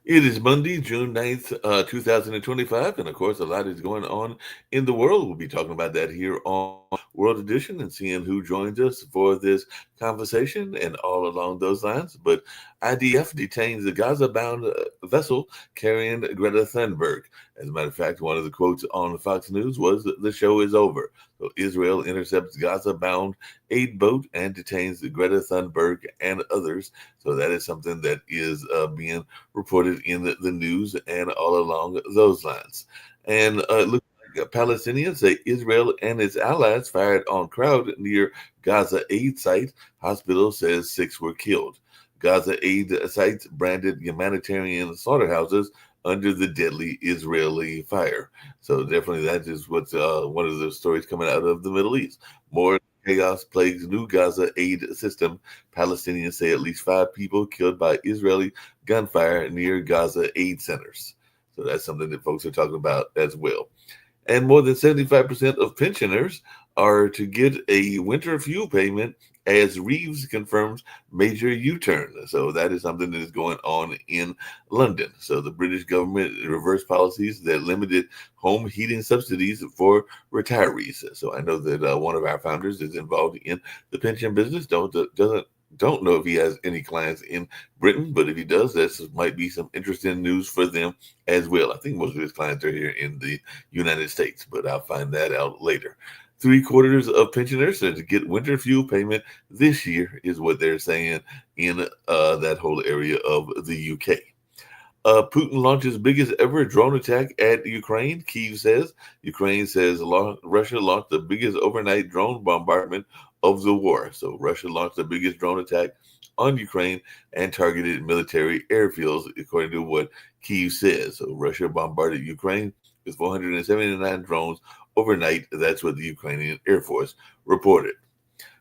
It is Monday, June 9th, 2025. And of course, a lot is going on in the world. We'll be talking about that here on World Edition and seeing who joins us for this conversation and all along those lines. But IDF detains a Gaza bound vessel carrying Greta Thunberg. As a matter of fact, one of the quotes on Fox News was that the show is over. So Israel intercepts Gaza bound aid boat and detains Greta Thunberg and others. So that is something that is being reported in the news and all along those lines. And it looks like Palestinians say Israel and its allies fired on crowd near Gaza aid site. Hospital says 6 were killed. Gaza aid sites branded humanitarian slaughterhouses under the deadly Israeli fire. So definitely that is what's one of the stories coming out of the Middle East. More chaos plagues new Gaza aid system. Palestinians say at least 5 people killed by Israeli gunfire near Gaza aid centers. So that's something that folks are talking about as well. And more than 75% of pensioners are to get a winter fuel payment as Reeves confirms major U-turn. So that is something that is going on in London. So the British government reversed policies that limited home heating subsidies for retirees. So I know that one of our founders is involved in the pension business. Don't know if he has any clients in Britain, but if he does, this might be some interesting news for them as well. I think most of his clients are here in the United States, but I'll find that out later. Three-quarters of pensioners said to get winter fuel payment this year is what they're saying in that whole area of the UK. Putin launches biggest ever drone attack at Ukraine, Kyiv says. Ukraine says Russia launched the biggest overnight drone bombardment of the war. So Russia launched the biggest drone attack on Ukraine and targeted military airfields, according to what Kyiv says. So Russia bombarded Ukraine with 479 drones overnight. That's what the Ukrainian Air Force reported.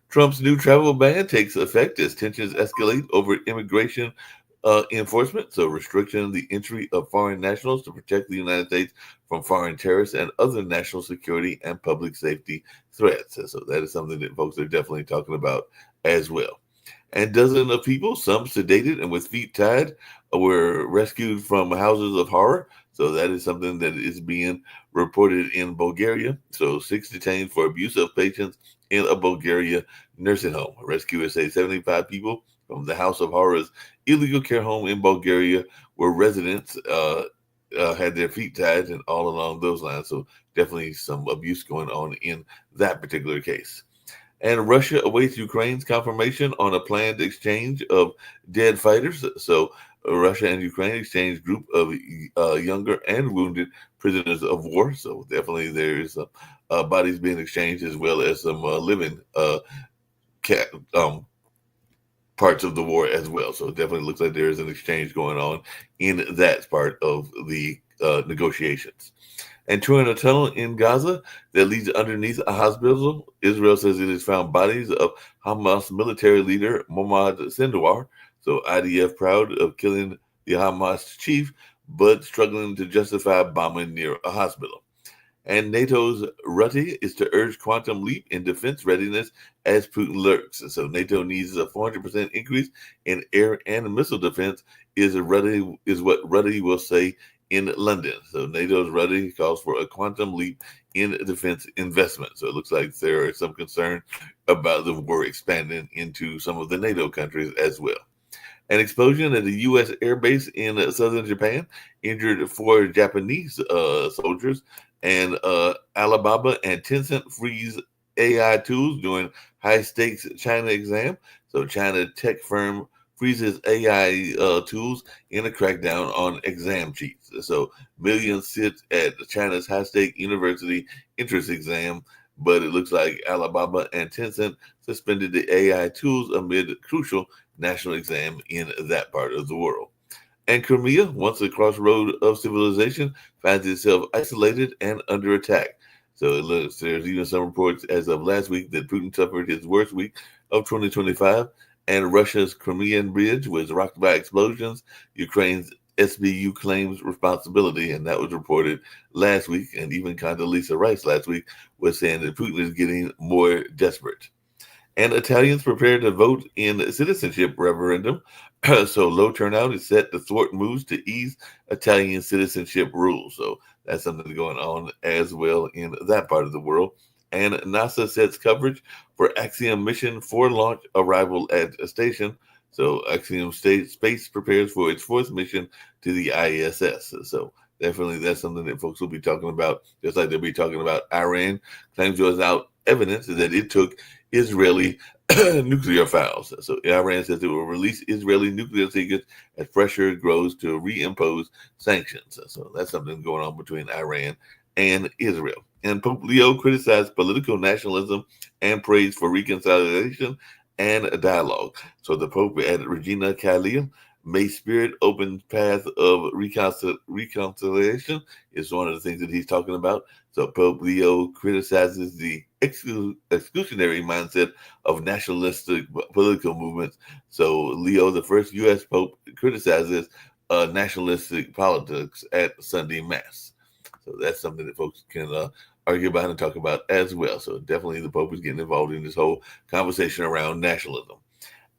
Trump's new travel ban takes effect as tensions escalate over immigration enforcement, so restriction the entry of foreign nationals to protect the United States from foreign terrorists and other national security and public safety threats. So that is something that folks are definitely talking about as well. And dozens of people, some sedated and with feet tied, were rescued from houses of horror. So that is something that is being reported in Bulgaria. So 6 detained for abuse of patients in a Bulgaria nursing home. Rescuers say 75 people from the House of Horrors illegal care home in Bulgaria where residents had their feet tied and all along those lines. So definitely some abuse going on in that particular case. And Russia awaits Ukraine's confirmation on a planned exchange of dead fighters. So Russia and Ukraine exchange group of younger and wounded prisoners of war. So definitely there is bodies being exchanged as well as some living cat, parts of the war as well. So it definitely looks like there is an exchange going on in that part of the negotiations. And touring a tunnel in Gaza that leads underneath a hospital, Israel says it has found bodies of Hamas military leader Mohammad Sinwar. So IDF proud of killing the Hamas chief, but struggling to justify bombing near a hospital. And NATO's Rutte is to urge quantum leap in defense readiness as Putin lurks. And so NATO needs a 400% increase in air and missile defense is what Rutte will say in London. So NATO's Rutte calls for a quantum leap in defense investment. So it looks like there is some concern about the war expanding into some of the NATO countries as well. An explosion at a U.S. airbase in southern Japan injured 4 Japanese soldiers, and Alibaba and Tencent freeze AI tools during high stakes China exam. So, China tech firm freezes AI tools in a crackdown on exam cheats. So, millions sit at China's high stake university entrance exam, but it looks like Alibaba and Tencent suspended the AI tools amid crucial national exam in that part of the world. And Crimea, once a crossroad of civilization, finds itself isolated and under attack. So it looks there's even some reports as of last week that Putin suffered his worst week of 2025, and Russia's Crimean bridge was rocked by explosions. Ukraine's SBU claims responsibility, and that was reported last week. And even Condoleezza Rice last week was saying that Putin is getting more desperate. And Italians prepare to vote in citizenship referendum. So low turnout is set to thwart moves to ease Italian citizenship rules. So that's something going on as well in that part of the world. And NASA sets coverage for Axiom mission for launch arrival at a station. So Axiom State Space prepares for its fourth mission to the ISS. So definitely that's something that folks will be talking about, just like they'll be talking about Iran claims without evidence that it took Israeli nuclear files. So Iran says it will release Israeli nuclear secrets as pressure grows to reimpose sanctions. So that's something going on between Iran and Israel. And Pope Leo criticized political nationalism and praised for reconciliation and dialogue. So the Pope at Regina Caeli, may spirit open path of reconciliation is one of the things that he's talking about. So Pope Leo criticizes the exclusionary mindset of nationalistic political movements. So Leo, the first U.S. Pope, criticizes nationalistic politics at Sunday Mass. So that's something that folks can argue about and talk about as well. So definitely the Pope is getting involved in this whole conversation around nationalism.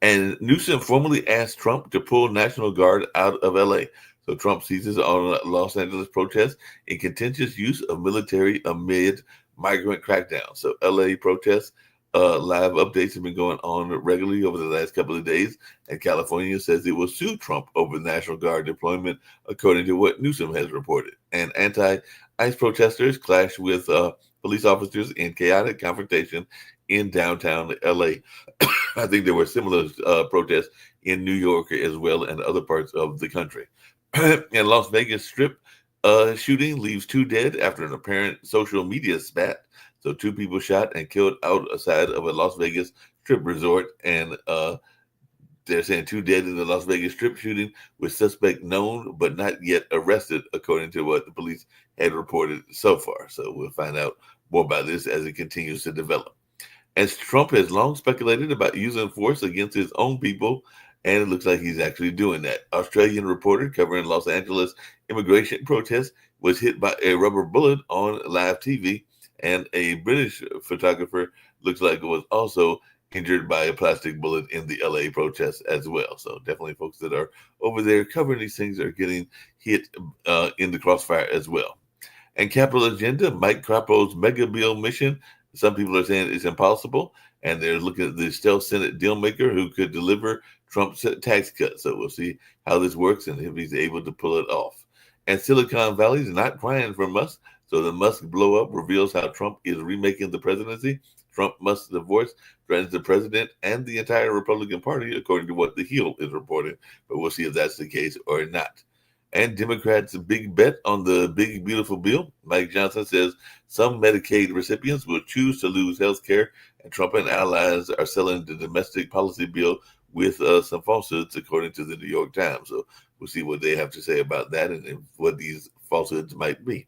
And Newsom formally asked Trump to pull National Guard out of LA. So Trump seizes on Los Angeles protests in contentious use of military amid migrant crackdown. So LA protests, live updates have been going on regularly over the last couple of days. And California says it will sue Trump over National Guard deployment, according to what Newsom has reported. And anti-ICE protesters clash with police officers in chaotic confrontation in downtown LA. I think there were similar protests in New York as well and other parts of the country. And Las Vegas Strip shooting leaves two dead after an apparent social media spat. So two people shot and killed outside of a Las Vegas Strip resort, and they're saying two dead in the Las Vegas Strip shooting, with suspect known but not yet arrested, according to what the police had reported so far. So we'll find out more about this as it continues to develop. As Trump has long speculated about using force against his own people, and it looks like he's actually doing that. Australian reporter covering Los Angeles immigration protests was hit by a rubber bullet on live TV, and a British photographer looks like it was also injured by a plastic bullet in the LA protests as well. So definitely folks that are over there covering these things are getting hit in the crossfire as well. And Capital Agenda, Mike Crapo's mega bill mission. Some people are saying it's impossible, and they're looking at the stealth Senate dealmaker who could deliver Trump's tax cut. So we'll see how this works and if he's able to pull it off. And Silicon Valley is not crying for Musk. So the Musk blow up reveals how Trump is remaking the presidency. Trump must divorce, threatens the president and the entire Republican Party, according to what The Hill is reporting. But we'll see if that's the case or not. And Democrats' big bet on the big, beautiful bill. Mike Johnson says some Medicaid recipients will choose to lose health care, and Trump and allies are selling the domestic policy bill with some falsehoods, according to the New York Times. So we'll see what they have to say about that and what these falsehoods might be.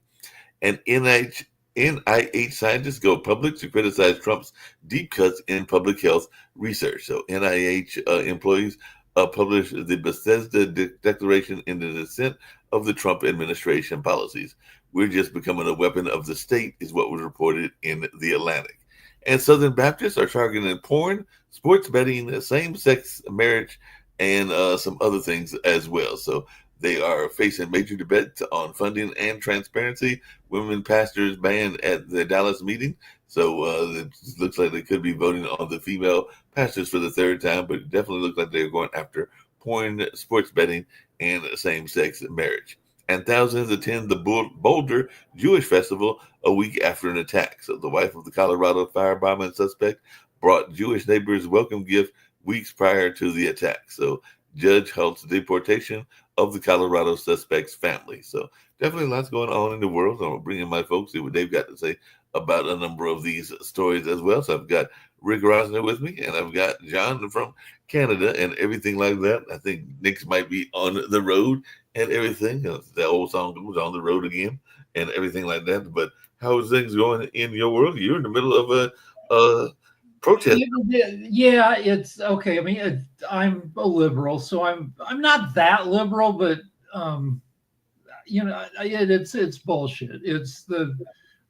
And NIH scientists go public to criticize Trump's deep cuts in public health research. So NIH employees published the Bethesda Declaration in the dissent of the Trump administration policies. We're just becoming a weapon of the state, is what was reported in the Atlantic. And Southern Baptists are targeting porn, sports betting, same-sex marriage, and some other things as well. So they are facing major debates on funding and transparency. Women pastors banned at the Dallas meeting. So it looks like they could be voting on the female pastors for the third time, but it definitely looks like they're going after porn, sports betting, and same-sex marriage. And thousands attend the Boulder Jewish Festival a week after an attack. So the wife of the Colorado firebombing suspect brought Jewish neighbors welcome gift weeks prior to the attack. So judge halts deportation of the Colorado suspect's family. So definitely lots going on in the world. So I'm bringing my folks, see what they've got to say about a number of these stories as well. So I've got Rick Rosner with me, and I've got John from Canada and everything like that. I think Nick's might be on the road and everything. The old song goes on the road again and everything like that. But how is things going in your world? You're in the middle of a protest. Yeah, it's okay. I mean, I'm a liberal, so I'm not that liberal, but um, it's bullshit. It's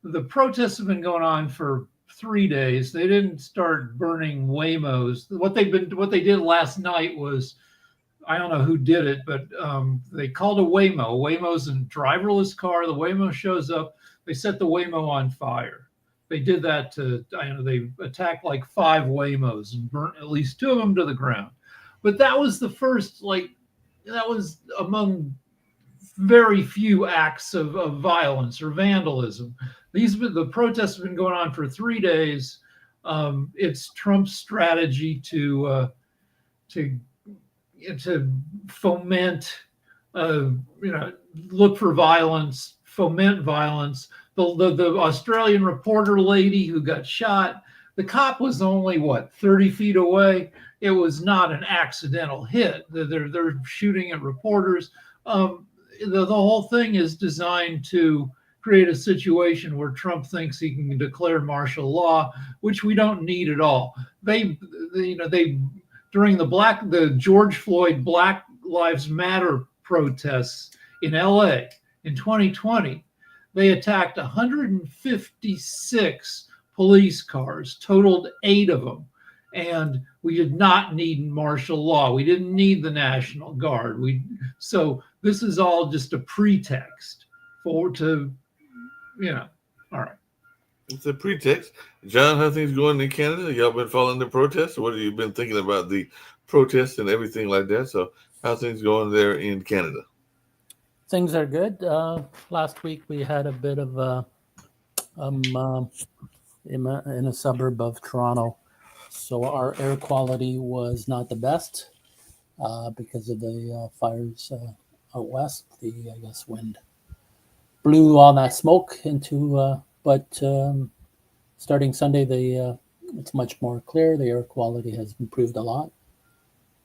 the protests have been going on for 3 days. They didn't start burning Waymos. What they did last night was, I don't know who did it, but they called a Waymo. Waymo's a driverless car. The Waymo shows up. They set the Waymo on fire. They did that they attacked like 5 Waymos and burnt at least 2 of them to the ground. But that was the first, that was among very few acts of violence or vandalism. The protests have been going on for 3 days. It's Trump's strategy to foment, look for violence, foment violence. The Australian reporter lady who got shot, the cop was only 30 feet away. It was not an accidental hit. They're shooting at reporters. The whole thing is designed to create a situation where Trump thinks he can declare martial law, which we don't need at all. They during the George Floyd Black Lives Matter protests in LA in 2020, they attacked 156 police cars, totaled 8 of them. And we did not need martial law. We didn't need the National Guard. So this is all just a pretext all right. It's a pretext. John, how things going in Canada? Y'all been following the protests? What have you been thinking about the protests and everything like that? So how things going there in Canada? Things are good. Last week we had a bit of in a suburb of Toronto. So our air quality was not the best because of the fires out west. The wind blew all that smoke into. But starting Sunday, it's much more clear. The air quality has improved a lot.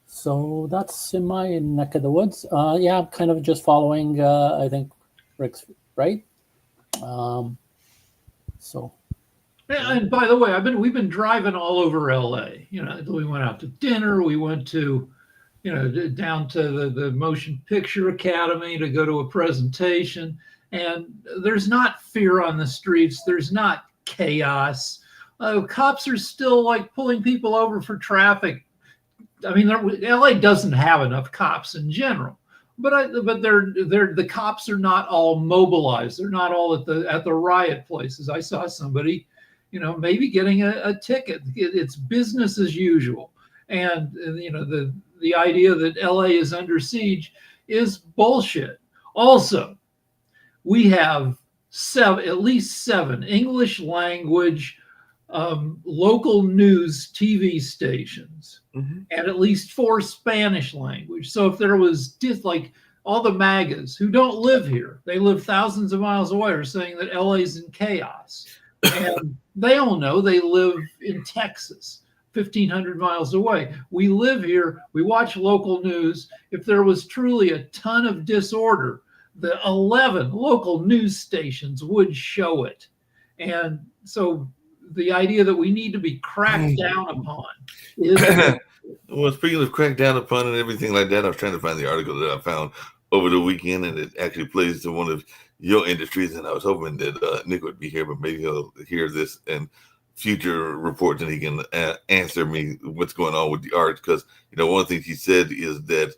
So that's in my neck of the woods. I'm kind of just following. I think Rick's right. And by the way, we've been driving all over LA. We went out to dinner. We went to, down to the Motion Picture Academy to go to a presentation. And there's not fear on the streets. There's not chaos. Cops are still pulling people over for traffic. I mean, LA doesn't have enough cops in general, but the cops are not all mobilized. They're not all at the riot places. I saw somebody, maybe getting a ticket. It's business as usual. And the idea that LA is under siege is bullshit. Also, we have at least 7 English language local news TV stations, and at least 4 Spanish language. So if there was all the MAGAs who don't live here, they live thousands of miles away, are saying that LA's in chaos. And they all know they live in Texas, 1,500 miles away. We live here. We watch local news. If there was truly a ton of disorder, the 11 local news stations would show it. And so the idea that we need to be cracked down upon is... Well, speaking of cracked down upon and everything like that, I was trying to find the article that I found over the weekend, and it actually plays to one of your industries, and I was hoping that Nick would be here, but maybe he'll hear this and future reports and he can answer me what's going on with the art, because one of the things he said is that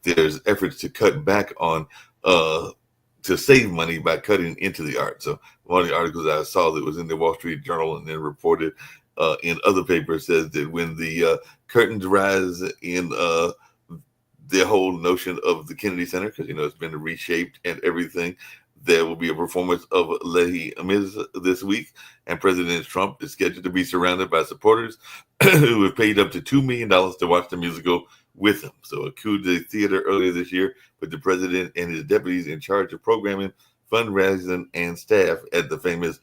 there's efforts to cut back on to save money by cutting into the art. So one of the articles I saw that was in the Wall Street Journal and then reported in other papers says that when the curtains rise in the whole notion of the Kennedy Center, because it's been reshaped and everything, there will be a performance of Les Mis this week, and President Trump is scheduled to be surrounded by supporters who have paid up to $2 million to watch the musical with him. So a coup de theater earlier this year put the president and his deputies in charge of programming, fundraising, and staff at the famous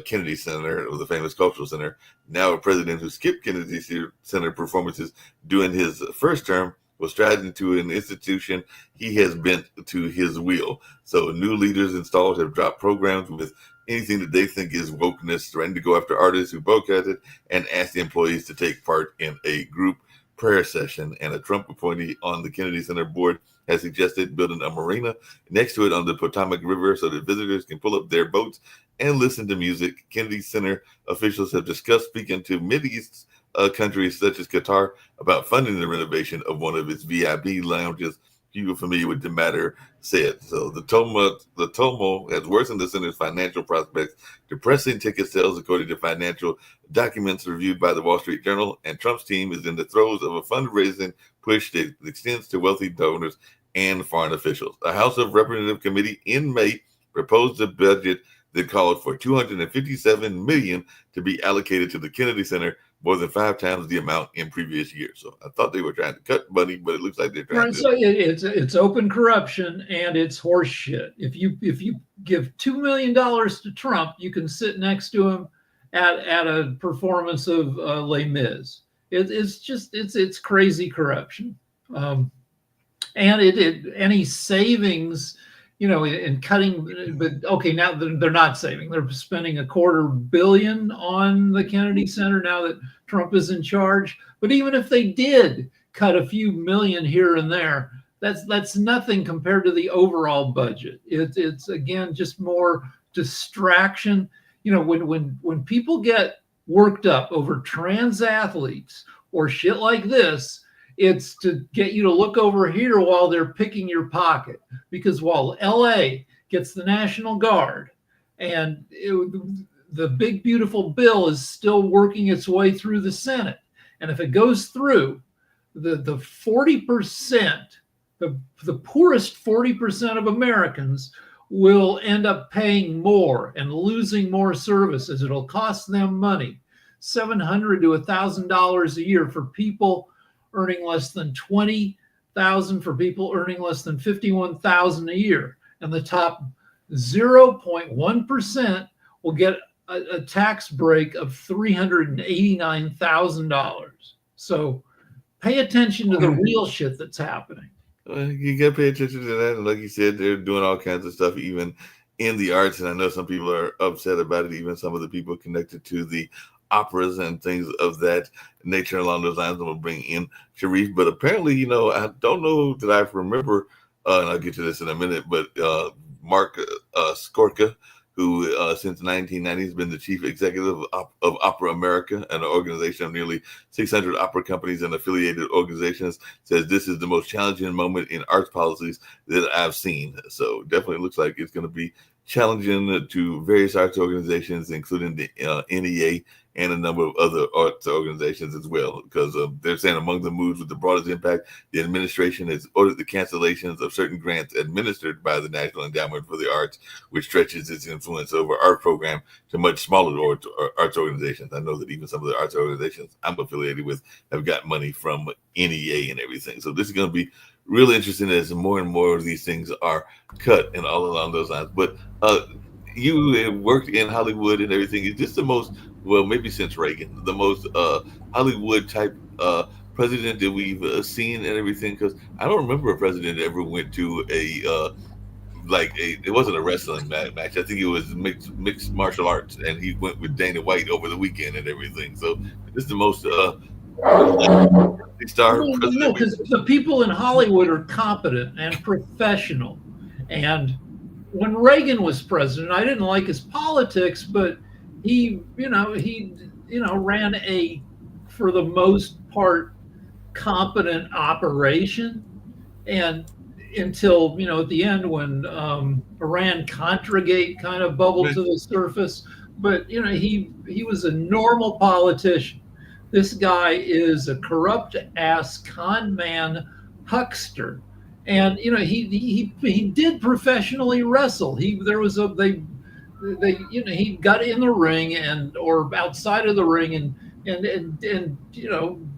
Kennedy Center, or the famous Cultural Center. Now a president who skipped Kennedy Center performances during his first term was striding to an institution he has bent to his will. So new leaders installed have dropped programs with anything that they think is wokeness, threatening to go after artists who boycotted, and asked the employees to take part in a group prayer session. And a Trump appointee on the Kennedy Center board has suggested building a marina next to it on the Potomac River so that visitors can pull up their boats and listen to music. Kennedy Center officials have discussed speaking to Mideast countries such as Qatar about funding the renovation of one of its VIP lounges. People familiar with the matter said. So the tumult has worsened the center's financial prospects, depressing ticket sales, according to financial documents reviewed by the Wall Street Journal. And Trump's team is in the throes of a fundraising push that extends to wealthy donors and foreign officials. A House of Representatives committee in May proposed a budget that called for $257 million to be allocated to the Kennedy Center, more than 5 times the amount in previous years. So I thought they were trying to cut money, but it looks like they're trying to. So it's open corruption and it's horse shit. If you give $2 million to Trump, you can sit next to him at a performance of Les Mis. It's crazy corruption, and any savings, in cutting, but okay, now they're not saving. They're spending $250 million on the Kennedy Center now that Trump is in charge. But even if they did cut a few million here and there, that's nothing compared to the overall budget. It's again just more distraction. When people get worked up over trans athletes or shit like this, it's to get you to look over here while they're picking your pocket. Because while LA gets the National Guard and the big, beautiful bill is still working its way through the Senate. And if it goes through, the 40%, the poorest 40% of Americans will end up paying more and losing more services. It'll cost them money, $700 to $1,000 a year for people earning less than $20,000, for people earning less than $51,000 a year. And the top 0.1% will get a tax break of $389,000. So pay attention to the real shit that's happening. You got to pay attention to that. And like you said, they're doing all kinds of stuff, even in the arts. And I know some people are upset about it, even some of the people connected to the operas and things of that nature along those lines. I'm going to bring in Sharif. But apparently, I don't know that I remember, and I'll get to this in a minute, but Mark Skorka, who since 1990 has been the chief executive of Opera America, an organization of nearly 600 opera companies and affiliated organizations, says this is the most challenging moment in arts policies that I've seen. So definitely looks like it's going to be challenging to various arts organizations, including the NEA and a number of other arts organizations as well, because they're saying among the moves with the broadest impact, the administration has ordered the cancellations of certain grants administered by the National Endowment for the Arts, which stretches its influence over art program to much smaller arts organizations. I know that even some of the arts organizations I'm affiliated with have got money from NEA and everything. So this is going to be really interesting as more and more of these things are cut and all along those lines. But you have worked in Hollywood and everything. Is this the most, well, maybe since Reagan, the most Hollywood type president that we've seen and everything? Because I don't remember a president that ever went to it wasn't a wrestling match. I think it was mixed martial arts, and he went with Dana White over the weekend and everything. So this is the most star president. No, because the people in Hollywood are competent and professional. And when Reagan was president, I didn't like his politics, but he ran a, for the most part, competent operation. And until, at the end when Iran-Contra-gate kind of bubbled to the surface. But, he was a normal politician. This guy is a corrupt ass con man huckster. And, he did professionally wrestle. He got in the ring or outside of the ring and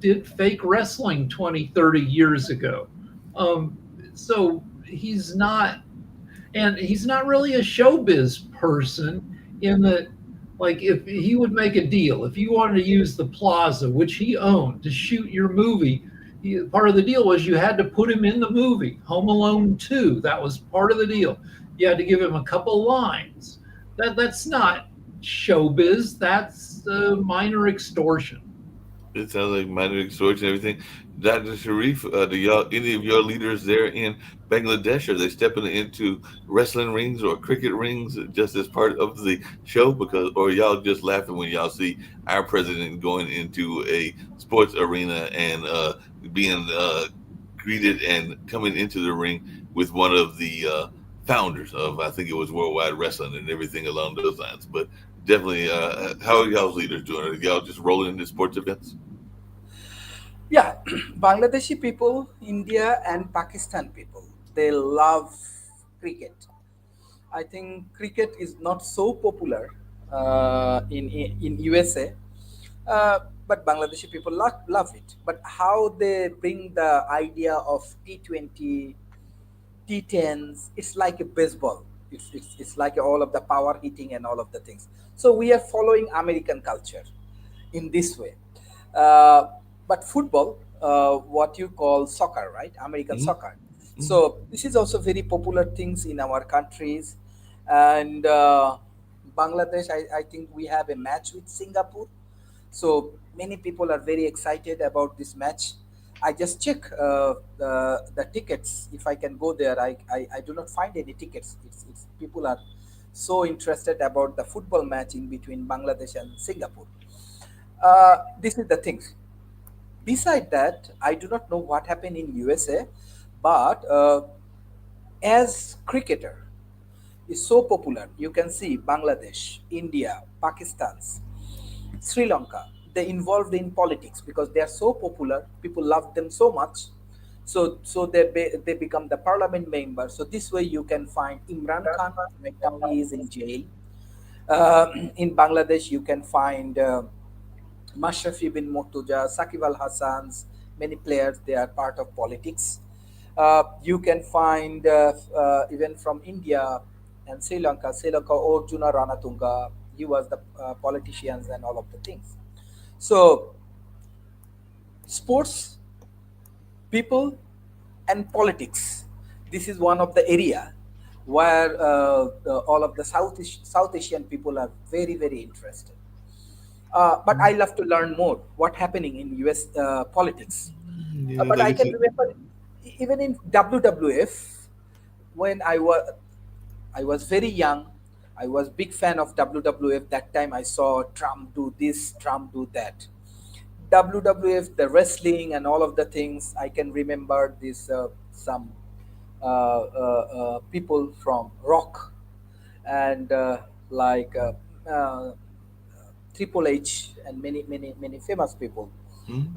did fake wrestling 20, 30 years ago. So he's not really a showbiz person in that, like, if he would make a deal, if you wanted to use the plaza, which he owned, to shoot your movie, part of the deal was you had to put him in the movie. Home Alone 2, that was part of the deal. You had to give him a couple lines. That's not showbiz. That's minor extortion. It sounds like minor extortion and everything. Dr. Sharif, do y'all any of your leaders there in Bangladesh are they stepping into wrestling rings or cricket rings just as part of the show? Because or y'all just laughing when y'all see our president going into a sports arena and being greeted and coming into the ring with one of the founders of I think it was Worldwide Wrestling and everything along those lines. But definitely, how are y'all's leaders doing? Are y'all just rolling into sports events? Yeah, Bangladeshi people, India, and Pakistan people, they love cricket. I think cricket is not so popular in USA, but Bangladeshi people love it. But how they bring the idea of T20, T10s, it's like a baseball. It's like all of the power hitting and all of the things. So we are following American culture in this way. Uh, but football, what you call soccer, right? American Hmm. soccer. So this is also very popular things in our countries. And Bangladesh, I think we have a match with Singapore. So many people are very excited about this match. I just check the tickets. If I can go there, I do not find any tickets. It's people are so interested about the football match in between Bangladesh and Singapore. This is the thing. Beside that, I do not know what happened in USA, but as cricketer is so popular, you can see Bangladesh, India, Pakistan, Sri Lanka, they involved in politics because they are so popular. People love them so much. So they become the parliament member. So this way you can find Imran Khan right now he is in jail. In Bangladesh you can find Mashrafi bin Murtuja, Sakib Al Hassans, many players they are part of politics. You can find even from India and Sri Lanka Arjuna Ranatunga. He was the politicians and all of the things. So, sports, people, and politics. This is one of the area where all of the South Asian people are very very interested. But I love to learn more what happening in U.S. Politics. Yeah, But like I I can said. remember even in WWF when I was very young. I was big fan of WWF. That time I saw Trump do this, Trump do that. WWF, the wrestling and all of the things. I can remember this some people from Rock and like Triple H and many famous people. Mhm.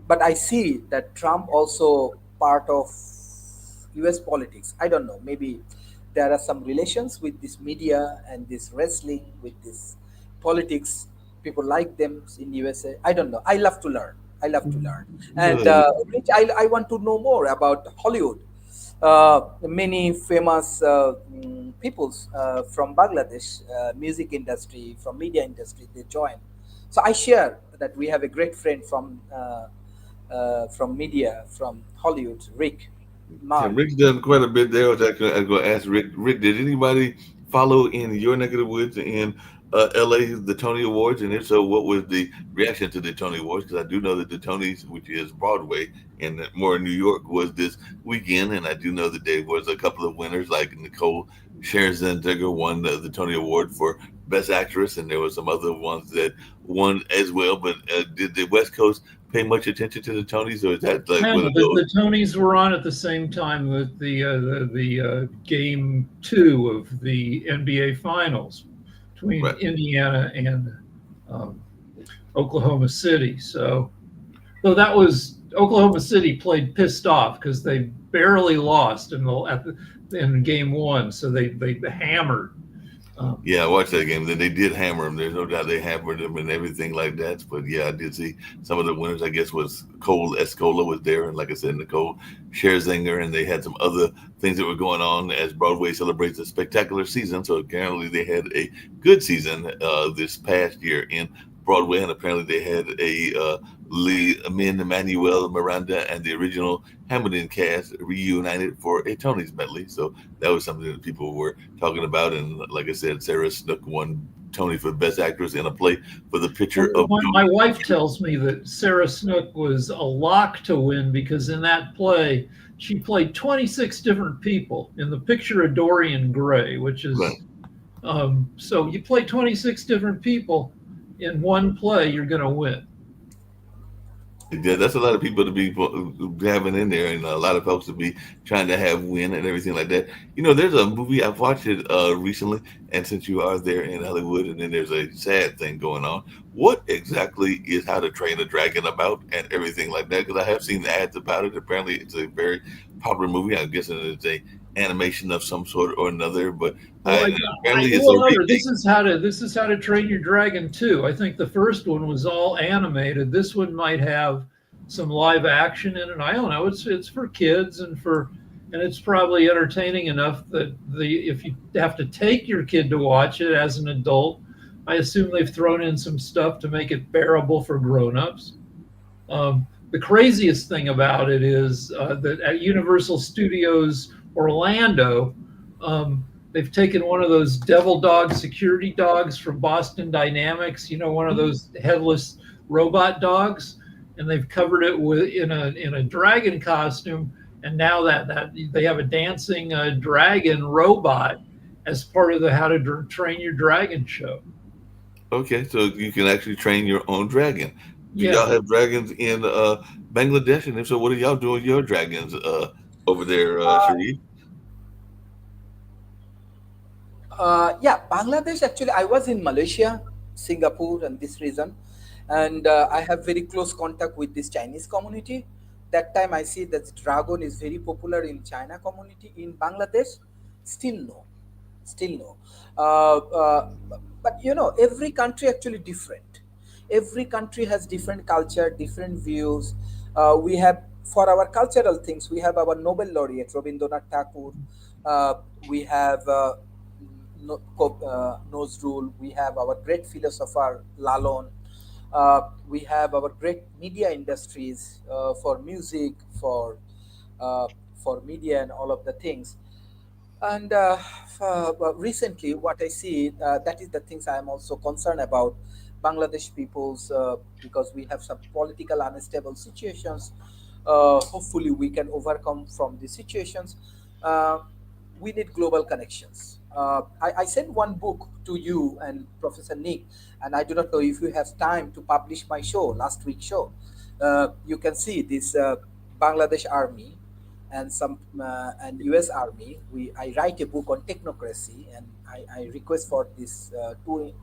But I see that Trump also part of U.S. politics. I don't know. Maybe there are some relations with this media and this wrestling with this politics. People like them in USA. I don't know. I love to learn. I love to learn. And Yeah, Rich, I want to know more about Hollywood. Many famous peoples from Bangladesh, music industry, from media industry, they join. So I share that we have a great friend from media, from Hollywood, Rick Tim, Mark. Rick's done quite a bit there. I was going to ask Rick. Rick, did anybody follow in your neck of the woods in LA the Tony Awards? And if so, what was the reaction to the Tony Awards? Because I do know that the Tonys, which is Broadway and more in New York, was this weekend. And I do know that there was a couple of winners, like Nicole Scherzinger won the Tony Award for Best Actress, and there were some other ones that won as well. But did the West Coast pay much attention to the Tonys, or is that like one And of those? the Tonys were on at the same time with the game two of the NBA Finals between Right. Indiana and um, Oklahoma City. So that was Oklahoma City played pissed off because they barely lost in game one. So they hammered. Um, Yeah, I watched that game. They did hammer him. There's no doubt they hammered him and everything like that. But yeah, I did see some of the winners. I guess was Cole Escola was there, and like I said, Nicole Scherzinger, and they had some other things that were going on as Broadway celebrates a spectacular season. So apparently they had a good season this past year in Broadway, and apparently they had a Lee Min Manuel Miranda and the original Hamilton cast reunited for a Tony's medley. So that was something that people were talking about. And like I said, Sarah Snook won Tony for Best Actress in a Play for The Picture of My wife tells me that Sarah Snook was a lock to win because in that play, she played 26 different people in The Picture of Dorian Gray, which is, Right. So you play 26 different people in one play, you're going to win. Yeah, that's a lot of people to be having in there, and a lot of folks to be trying to have win and everything like that. You know, there's a movie I've watched it recently, and since you are there in Hollywood, and then there's a sad thing going on. What exactly is How to Train a Dragon about, and everything like that? Because I have seen the ads about it. Apparently, it's a very popular movie. I'm guessing it's a animation of some sort or another, but apparently it's a remake. This is how to Train Your Dragon 2. I think the first one was all animated. This one might have some live action in it. I don't know. It's for kids and it's probably entertaining enough that if you have to take your kid to watch it as an adult, I assume they've thrown in some stuff to make it bearable for grown-ups. The craziest thing about it is that at Universal Studios Orlando, they've taken one of those devil dog security dogs from Boston Dynamics, one of those headless robot dogs, and they've covered it in a dragon costume, and now that they have a dancing dragon robot as part of the How to Train Your Dragon show. Okay, so you can actually train your own dragon. Do Yeah. y'all have dragons in Bangladesh? And if so, what are y'all doing your dragons over there, Sharif? Yeah, Bangladesh. Actually, I was in Malaysia, Singapore, and this region, and I have very close contact with this Chinese community. That time, I see that dragon is very popular in China community. In Bangladesh, still no, still no. But every country actually different. Every country has different culture, different views. We have for our cultural things, we have our Nobel laureate Rabindranath Tagore. We have Nazrul. We have our great philosopher Lalon. We have our great media industries for music, for media, and all of the things. And recently, what I see, that is the things I am also concerned about Bangladesh peoples because we have some political unstable situations. Hopefully, we can overcome from these situations. Uh, we need global connections. I sent one book to you and Professor Nick, and I do not know if you have time to publish my show, last week's show. You can see this Bangladesh Army and some and U.S. Army. I write a book on technocracy, and I request for this two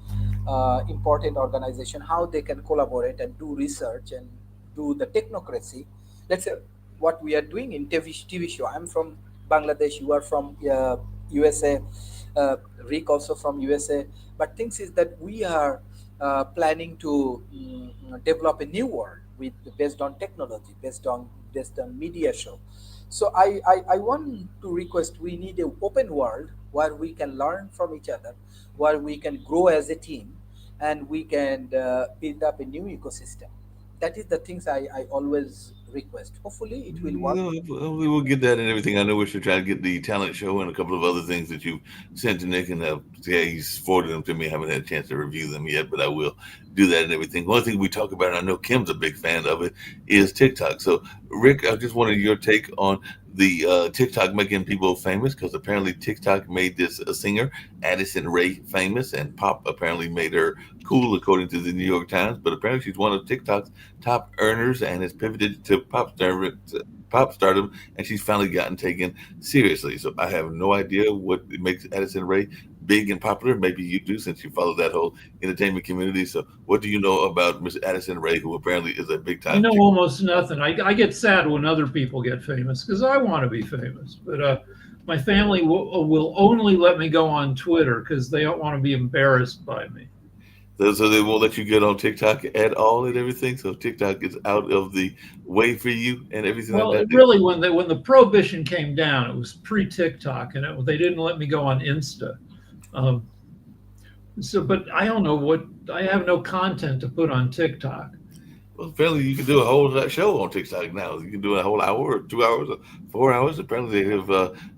important organization how they can collaborate and do research and do the technocracy. Let's say what we are doing in TV show. I'm from Bangladesh. You are from USA. Rick also from USA. But things is that we are planning to develop a new world with based on technology, based on media show. So I want to request we need an open world where we can learn from each other, where we can grow as a team, and we can build up a new ecosystem. That is the things I always request. Hopefully it will work. No, we will get that and everything. I know we should try to get the talent show and a couple of other things that you sent to Nick, and yeah, he's forwarded them to me. I haven't had a chance to review them yet, but I will do that and everything. One thing we talk about, and I know Kim's a big fan of it, is TikTok. So, Rick, I just wanted your take on the TikTok making people famous, because apparently TikTok made this singer Addison Rae famous, and Pop apparently made her cool, according to the New York Times. But apparently she's one of TikTok's top earners and has pivoted to pop stardom, and she's finally gotten taken seriously. So I have no idea what makes Addison Rae big and popular. Maybe you do, since you follow that whole entertainment community. So what do you know about Miss Addison Rae, who apparently is a big I time? know almost nothing. I get sad when other people get famous because I want to be famous. But my family will only let me go on Twitter because they don't want to be embarrassed by me. So they won't let you get on TikTok at all and everything. So TikTok is out of the way for you and everything Well, like that. really, when the prohibition came down, it was pre-TikTok, and they didn't let me go on Insta. But I don't know I have no content to put on TikTok. Well, apparently you can do a whole show on TikTok now. You can do a whole hour or 2 hours or 4 hours. Apparently they have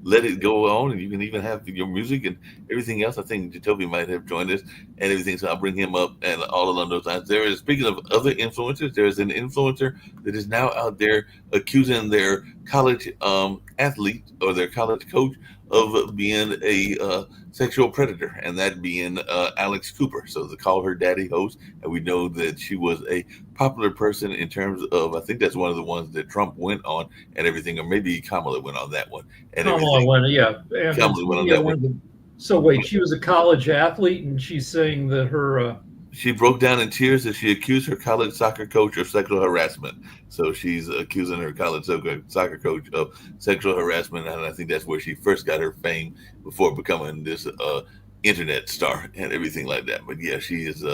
let it go on, and you can even have your music and everything else. I think Jacoby might have joined us and everything, so I'll bring him up and all along those lines. There is, speaking of other influencers, there is an influencer that is now out there accusing their college athlete or their college coach of being a sexual predator, and that being Alex Cooper. So the Call Her Daddy host, and we know that she was a popular person in terms of, I think that's one of the ones that Trump went on and everything, or maybe Kamala went on that one and Kamala everything. went, yeah. And Kamala went on yeah, that one. so wait, she was a college athlete, and she's saying that her She broke down in tears as she accused her college soccer coach of sexual harassment. So she's accusing her college soccer coach of sexual harassment, and I think that's where she first got her fame before becoming this internet star and everything like that. But yeah, she is.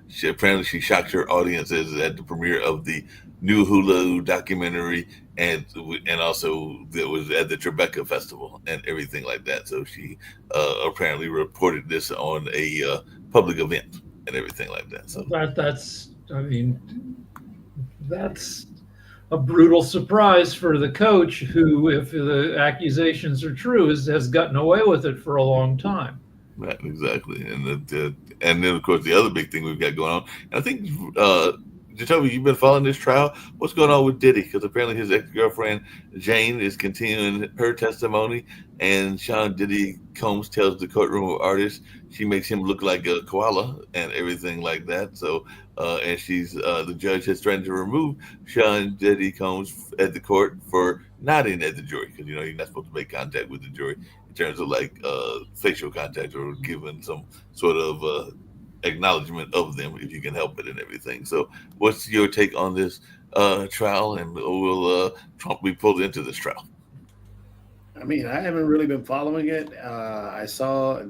She apparently she shocked her audiences at the premiere of the new Hulu documentary, and also it was at the Tribeca Festival and everything like that. So she apparently reported this on a public event and everything like that. So that's I mean, that's a brutal surprise for the coach, who, if the accusations are true, has gotten away with it for a long time. right, exactly, and then of course the other big thing we've got going on, and I think Jacoby, you've been following this trial. What's going on with Diddy? Because apparently his ex-girlfriend Jane is continuing her testimony, and Sean Diddy Combs tells the courtroom of artists she makes him look like a koala and everything like that. So, and she's the judge has threatened to remove Sean Diddy Combs at the court for nodding at the jury, because you're not supposed to make contact with the jury in terms of like facial contact or giving some sort of acknowledgement of them if you can help it and everything. So what's your take on this trial, and will Trump be pulled into this trial? I mean, I haven't really been following it. I saw,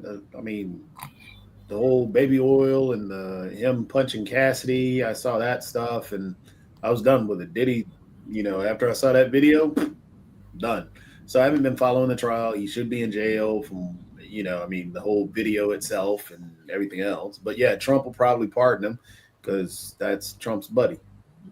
the whole baby oil and him punching Cassidy. I saw that stuff, and I was done with it. Diddy, after I saw that video, done. So I haven't been following the trial. He should be in jail from, the whole video itself and everything else. But yeah, Trump will probably pardon him because that's Trump's buddy.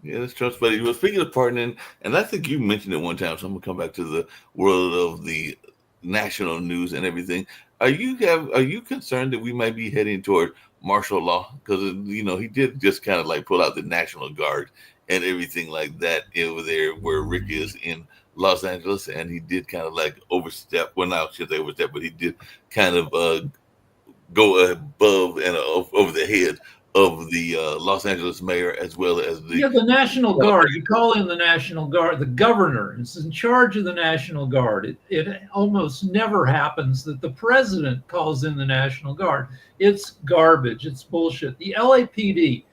Yeah, that's Trump's buddy. Well, speaking of pardoning, and I think you mentioned it one time, so I'm gonna come back to the world of the national news and everything. Are you concerned that we might be heading toward martial law? Because he did just kind of like pull out the National Guard and everything like that over there where Rick is in Los Angeles, and he did kind of like overstep. Well, not should they overstep, but he did kind of go above and over the head of the Los Angeles mayor, as well as the National Guard. You call in the National Guard. The governor is in charge of the National Guard. It almost never happens that the president calls in the National Guard. It's garbage. It's bullshit. The LAPD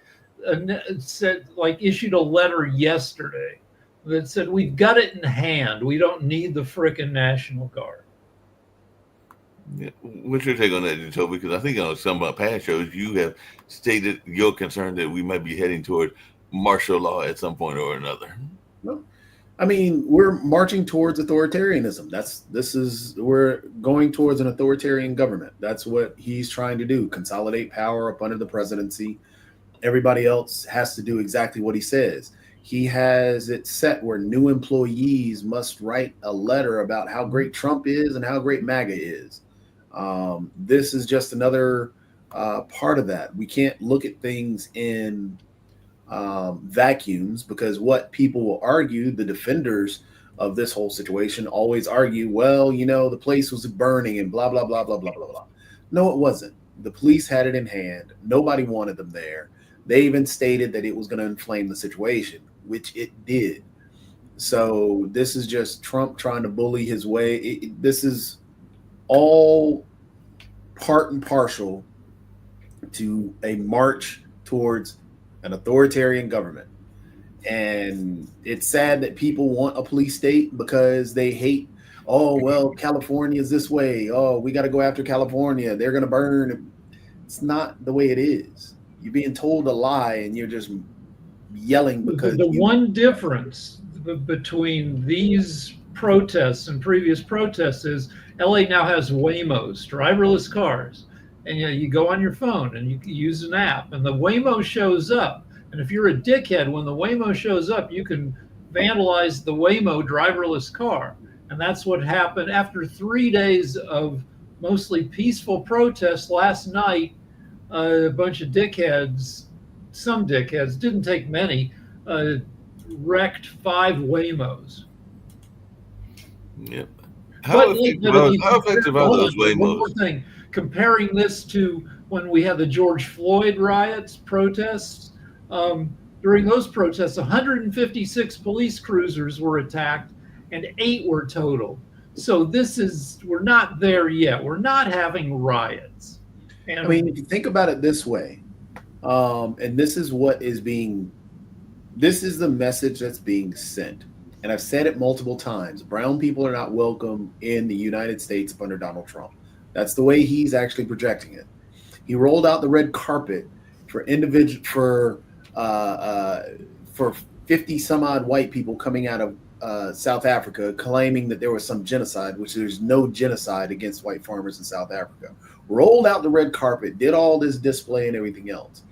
issued a letter yesterday that said, we've got it in hand. We don't need the frickin' National Guard. Yeah. What's your take on that, Jacoby? Because I think on some of my past shows, you have stated your concern that we might be heading toward martial law at some point or another. No. I mean, we're marching towards authoritarianism. We're going towards an authoritarian government. That's what he's trying to do, consolidate power up under the presidency. Everybody else has to do exactly what he says. He has it set where new employees must write a letter about how great Trump is and how great MAGA is. This is just another part of that. We can't look at things in vacuums, because what people will argue, the defenders of this whole situation always argue, well, the place was burning and blah, blah, blah, blah, blah, blah, blah. No, it wasn't. The police had it in hand. Nobody wanted them there. They even stated that it was going to inflame the situation, which it did. So this is just Trump trying to bully his way. This is all part and parcel to a march towards an authoritarian government. And it's sad that people want a police state because they hate, California is this way. Oh, we got to go after California. They're going to burn. It's not the way it is. You're being told a lie and you're just yelling because the one difference between these protests and previous protests is LA now has Waymos, driverless cars, and you go on your phone and you use an app, and the Waymo shows up. And if you're a dickhead, when the Waymo shows up, you can vandalize the Waymo driverless car. And that's what happened after 3 days of mostly peaceful protests last night. A bunch of dickheads, some dickheads, didn't take many, wrecked 5 Waymos. Yep. But How effective are those one more Waymos? thing, comparing this to when we had the George Floyd riots, protests, during those protests, 156 police cruisers were attacked and 8 were totaled. So we're not there yet. We're not having riots. And I mean, if you think about it this way, and this is the message that's being sent. And I've said it multiple times. Brown people are not welcome in the United States under Donald Trump. That's the way he's actually projecting it. He rolled out the red carpet for 50 some odd white people coming out of South Africa claiming that there was some genocide, which there's no genocide against white farmers in South Africa. Rolled out the red carpet, did all this display and everything else.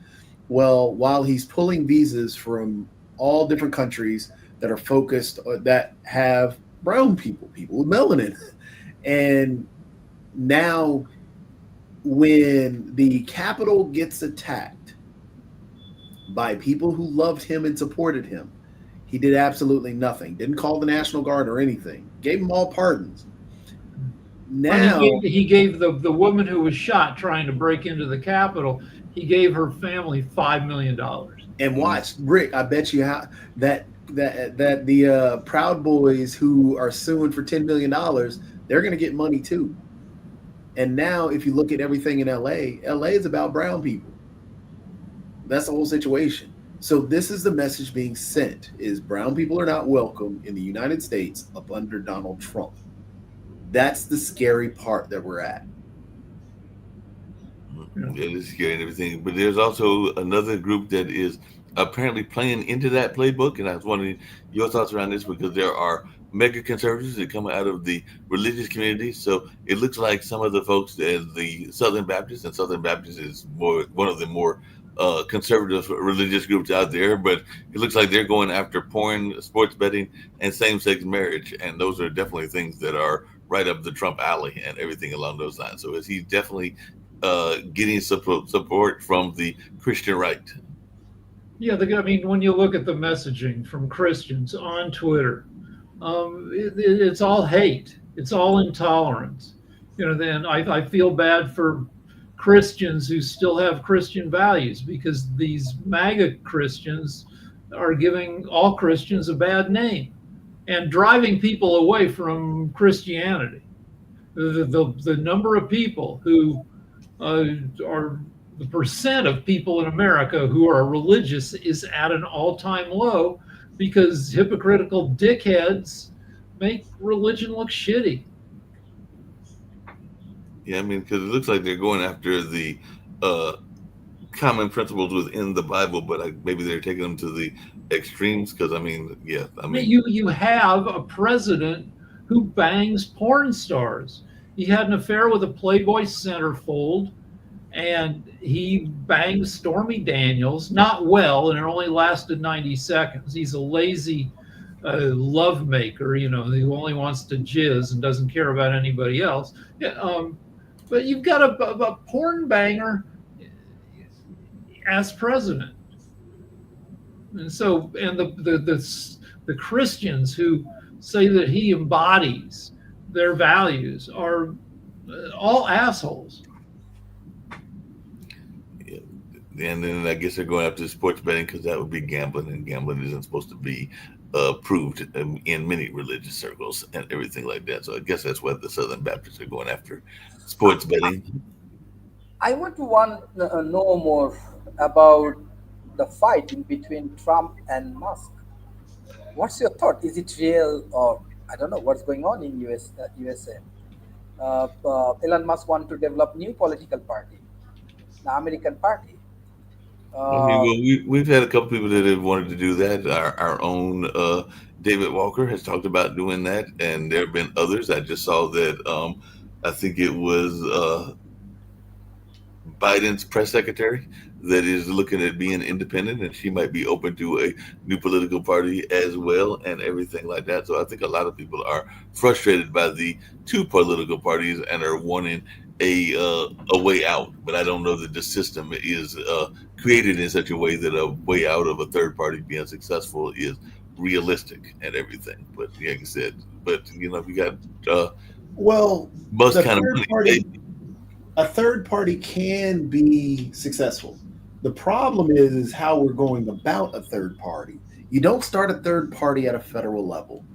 Well, while he's pulling visas from all different countries that are focused, that have brown people with melanin. And now when the Capitol gets attacked by people who loved him and supported him, he did absolutely nothing. Didn't call the National Guard or anything. Gave them all pardons. Now he gave the woman who was shot trying to break into the Capitol, he gave her family $5 million. And watch, Rick, I bet you that the Proud Boys who are suing for $10 million, they're going to get money too. And now if you look at everything in LA is about brown people. That's the whole situation. So this is the message being sent, is brown people are not welcome in the United States up under Donald Trump. That's the scary part that we're at. It is scary and everything. But there's also another group that is apparently playing into that playbook. And I was wondering your thoughts around this, because there are mega conservatives that come out of the religious community. So it looks like some of the folks at the Southern Baptists, and Southern Baptist is one of the more conservative religious groups out there, but it looks like they're going after porn, sports betting, and same-sex marriage. And those are definitely things that are right up the Trump alley and everything along those lines. So is he definitely getting support from the Christian right? Yeah, I mean, when you look at the messaging from Christians on Twitter, it's all hate. It's all intolerance. Then I feel bad for Christians who still have Christian values, because these MAGA Christians are giving all Christians a bad name and driving people away from Christianity. The number of people who are the percent of people in America who are religious is at an all-time low, because hypocritical dickheads make religion look shitty. Yeah, I mean, because it looks like they're going after the common principles within the Bible, but maybe they're taking them to the extremes. Because you have a president who bangs porn stars. He had an affair with a Playboy centerfold, and he banged Stormy Daniels, not well, and it only lasted 90 seconds. He's a lazy love maker, who only wants to jizz and doesn't care about anybody else. But you've got a porn banger as president. And so, and the Christians who say that he embodies their values are all assholes. And then I guess they're going after sports betting, because that would be gambling, and gambling isn't supposed to be approved in many religious circles and everything like that. So I guess that's why the Southern Baptists are going after sports betting. I want to know more about the fight in between Trump and Musk. What's your thought? Is it real, or I don't know what's going on in USA? Elon Musk wants to develop new political party, the American Party. We've had a couple people that have wanted to do that. Our own David Walker has talked about doing that, and there have been others. I just saw that I think it was Biden's press secretary that is looking at being independent, and she might be open to a new political party as well, and everything like that. So I think a lot of people are frustrated by the two political parties and are wanting a way out. But I don't know that the system is created in such a way that a way out of a third party being successful is realistic and everything. But like I said, we got Well, Musk the kind of third money. party, a third party can be successful. The problem is how we're going about a third party. You don't start a third party at a federal level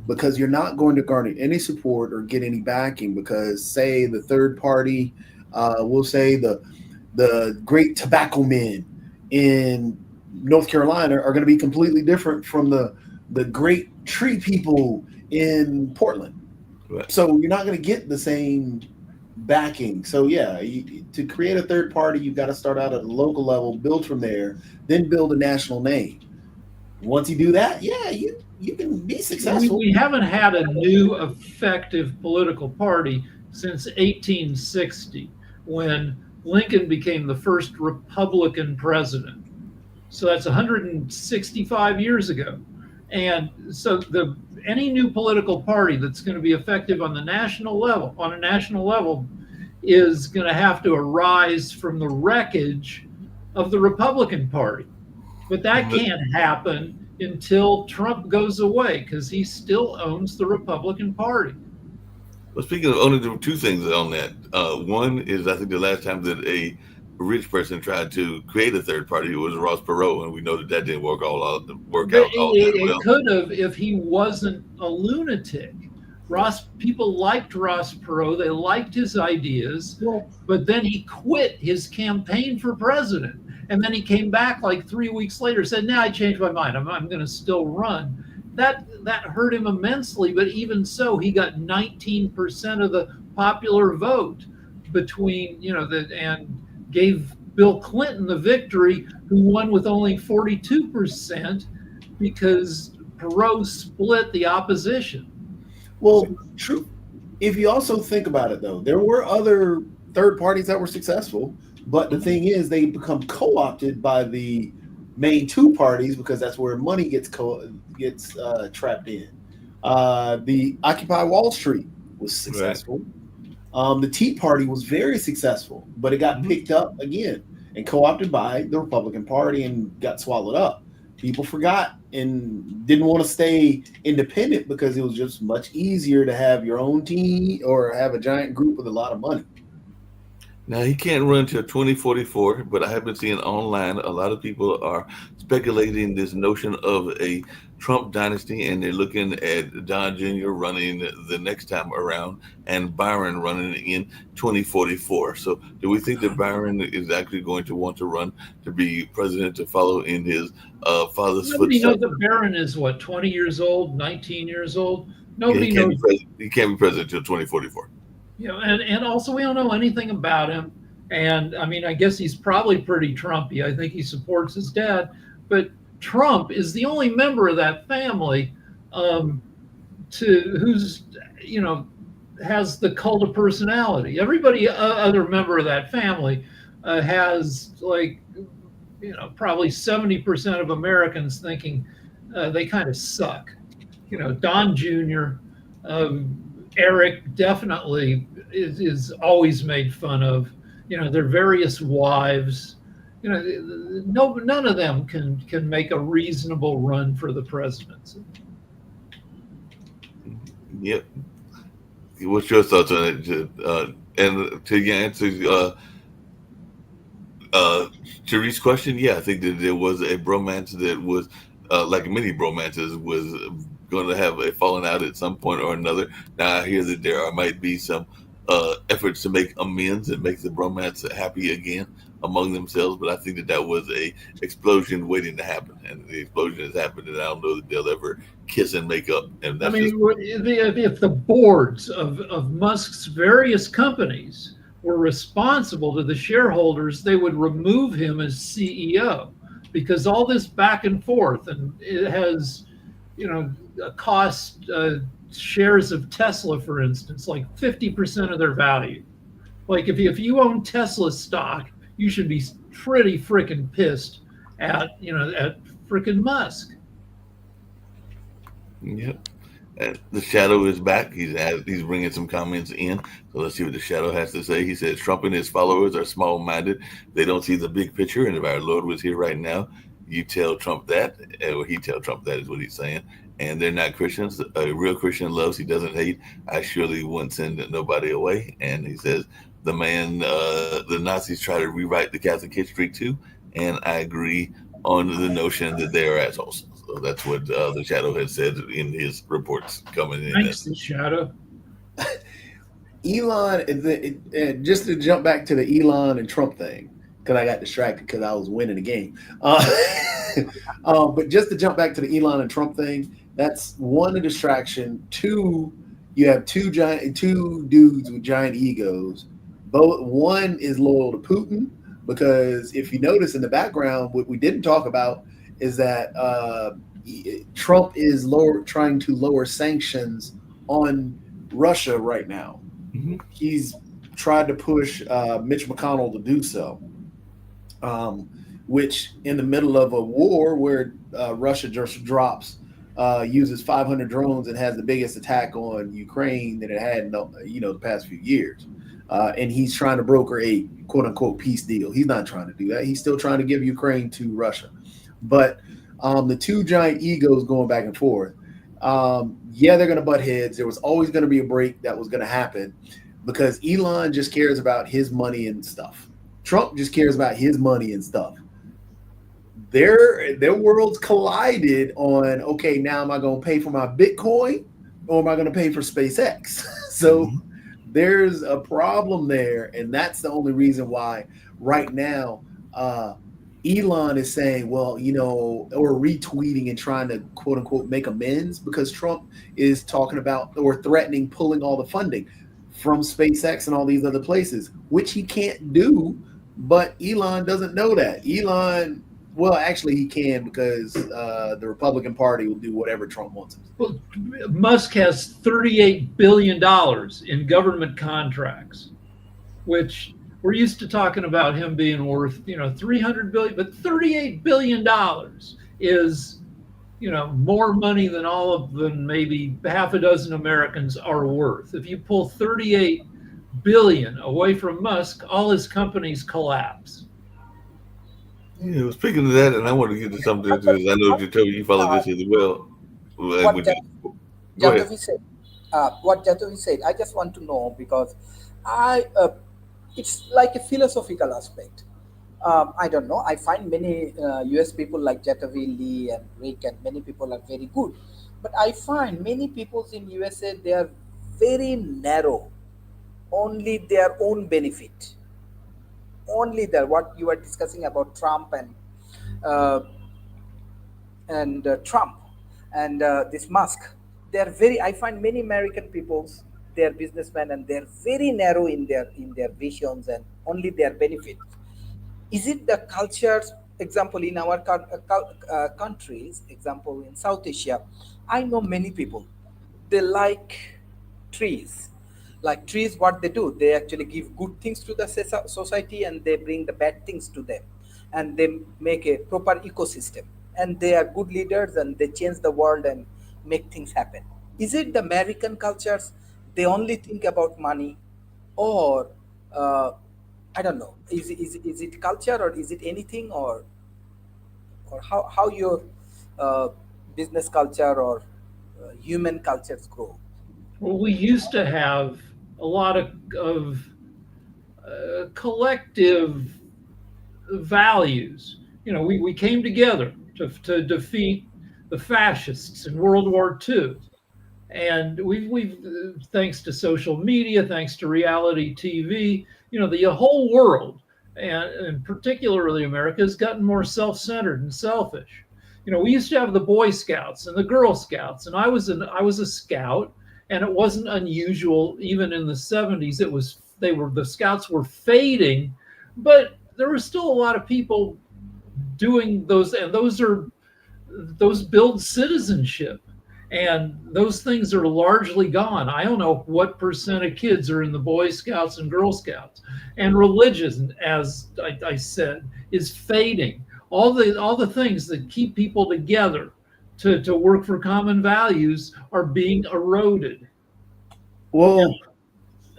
because you're not going to garner any support or get any backing because, say, the third party, we'll say the great tobacco men in North Carolina are going to be completely different from the great tree people in Portland. Right. So you're not going to get the same backing. So yeah, to create a third party, you've got to start out at a local level, build from there, then build a national name. Once you do that, yeah, you can be successful. We haven't had a new effective political party since 1860, when Lincoln became the first Republican president. So that's 165 years ago. And so any new political party that's going to be effective on a national level is going to have to arise from the wreckage of the Republican Party. But that can't happen until Trump goes away, because he still owns the Republican Party. Well, speaking of owning, there were two things on that. One is, I think the last time that a rich person tried to create a third party, it was Ross Perot, and we know that didn't work out all that well. It could have if he wasn't a lunatic. People liked Ross Perot. They liked his ideas, but then he quit his campaign for president. And then he came back like 3 weeks later, said, "No, I changed my mind. I'm going to still run." That hurt him immensely. But even so, he got 19% of the popular vote and gave Bill Clinton the victory, who won with only 42% because Perot split the opposition. Well, true. If you also think about it, though, there were other third parties that were successful, but the thing is, they become co-opted by the main two parties because that's where money gets trapped in. The Occupy Wall Street was successful. Right. The Tea Party was very successful, but it got picked up again and co-opted by the Republican Party and got swallowed up. People forgot and didn't want to stay independent because it was just much easier to have your own team or have a giant group with a lot of money. Now, he can't run till 2044, but I have been seeing online a lot of people are speculating this notion of a Trump dynasty, and they're looking at Don Jr. running the next time around and Byron running in 2044. So do we think that Byron is actually going to want to run to be president to follow in his father's footsteps? Nobody knows that Barron is, 20 years old, 19 years old? Nobody knows. He can't be president until 2044. And also we don't know anything about him. And I mean, I guess he's probably pretty Trumpy. I think he supports his dad, but Trump is the only member of that family who's has the cult of personality. Everybody other member of that family has probably 70% of Americans thinking they kind of suck. Don Jr., Eric definitely is always made fun of. Their various wives. None of them can make a reasonable run for the presidency. Yep. What's your thoughts on it? And to answer Therese's question, yeah, I think that there was a bromance that was, like many bromances, was going to have a falling out at some point or another. Now I hear that there might be some efforts to make amends and make the bromance happy again among themselves, but I think that was a explosion waiting to happen, and the explosion has happened, and I don't know that they'll ever kiss and make up. And that's if the boards of Musk's various companies were responsible to the shareholders, they would remove him as CEO, because all this back and forth, and it has, cost shares of Tesla, for instance, like 50% of their value. Like if you own Tesla stock you should be pretty freaking pissed at freaking Musk. Yep. And the shadow is back. He's bringing some comments in. So let's see what the shadow has to say. He says Trump and his followers are small-minded. They don't see the big picture. And if our Lord was here right now, you tell Trump that, or he tell Trump that is what he's saying. And they're not Christians. A real Christian loves, he doesn't hate. I surely wouldn't send nobody away. And he says the Nazis try to rewrite the Catholic history too. And I agree on the notion that they are assholes. So that's what the shadow has said in his reports coming in. Thanks, the shadow. Elon, just to jump back to the Elon and Trump thing, because I got distracted because I was winning the game. But just to jump back to the Elon and Trump thing, that's one, a distraction. Two, you have two dudes with giant egos. One is loyal to Putin, because if you notice in the background, what we didn't talk about is that Trump is trying to lower sanctions on Russia right now. Mm-hmm. He's tried to push Mitch McConnell to do so, which in the middle of a war where Russia just uses 500 drones and has the biggest attack on Ukraine that it had in the past few years. And he's trying to broker a quote unquote peace deal. He's not trying to do that. He's still trying to give Ukraine to Russia. But the two giant egos going back and forth, they're going to butt heads. There was always going to be a break that was going to happen, because Elon just cares about his money and stuff. Trump just cares about his money and stuff. Their worlds collided on, okay, now am I going to pay for my Bitcoin or am I going to pay for SpaceX? So there's a problem there, and that's the only reason why right now Elon is saying, well, or retweeting and trying to quote unquote make amends, because Trump is talking about or threatening pulling all the funding from SpaceX and all these other places, which he can't do. But Elon doesn't know that. Elon, well, actually he can, because the Republican Party will do whatever Trump wants. Well, Musk has $38 billion in government contracts, which we're used to talking about him being worth, $300 billion, but $38 billion is, more money than maybe half a dozen Americans are worth. If you pull $38 billion away from Musk, all his companies collapse. Yeah, well, speaking of that, and I want to get to something because I know you follow this as well. What Jatovi said, I just want to know, because it's like a philosophical aspect. I don't know. I find many US people like Jatovi, Lee, and Rick, and many people are very good. But I find many people in USA, they are very narrow, only their own benefit. Only what you are discussing about Trump and Trump and this Musk. I find many American peoples, they're businessmen, and they're very narrow in their visions and only their benefit. Is it the cultures? Example, in our countries, example in South Asia, I know many people, they like trees. Like trees, what they do, they actually give good things to the society, and they bring the bad things to them, and they make a proper ecosystem, and they are good leaders, and they change the world and make things happen. Is it the American cultures, they only think about money, or I don't know, is it culture, or is it anything, or how your business culture or human cultures grow? Well, we used to have a lot of collective values. We came together to defeat the fascists in World War II. And we've thanks to social media, thanks to reality TV, the whole world, and particularly America, has gotten more self-centered and selfish. We used to have the Boy Scouts and the Girl Scouts, and I was a scout. And it wasn't unusual, even in the 70s. The Scouts were fading, but there were still a lot of people doing those, and those build citizenship. And those things are largely gone. I don't know what percent of kids are in the Boy Scouts and Girl Scouts. And religion, as I said, is fading. All the things that keep people together to work for common values are being eroded. Well,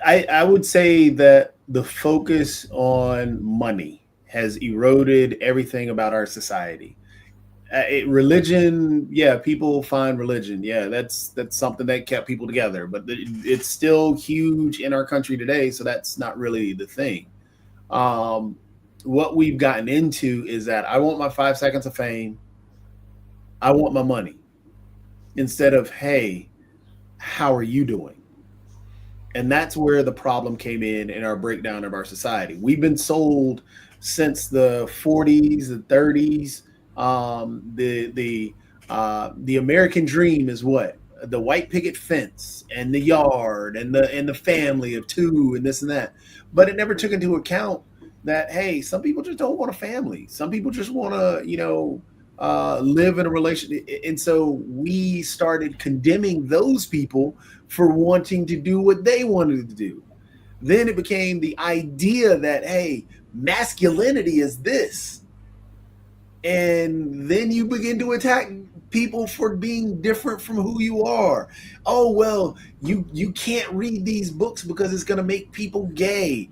I would say that the focus on money has eroded everything about our society. Religion, yeah, people find religion, yeah, that's something that kept people together, but it's still huge in our country today, so that's not really the thing. What we've gotten into is that I want my 5 seconds of fame, I want my money, instead of, hey, how are you doing? And that's where the problem came in our breakdown of our society. We've been sold since the 40s, the 30s. The American dream is what? The white picket fence and the yard and the family of two and this and that. But it never took into account that, hey, some people just don't want a family. Some people just want to, live in a relationship. And so we started condemning those people for wanting to do what they wanted to do. Then it became the idea that, hey, masculinity is this. And then you begin to attack people for being different from who you are. Oh, well, you can't read these books because it's going to make people gay.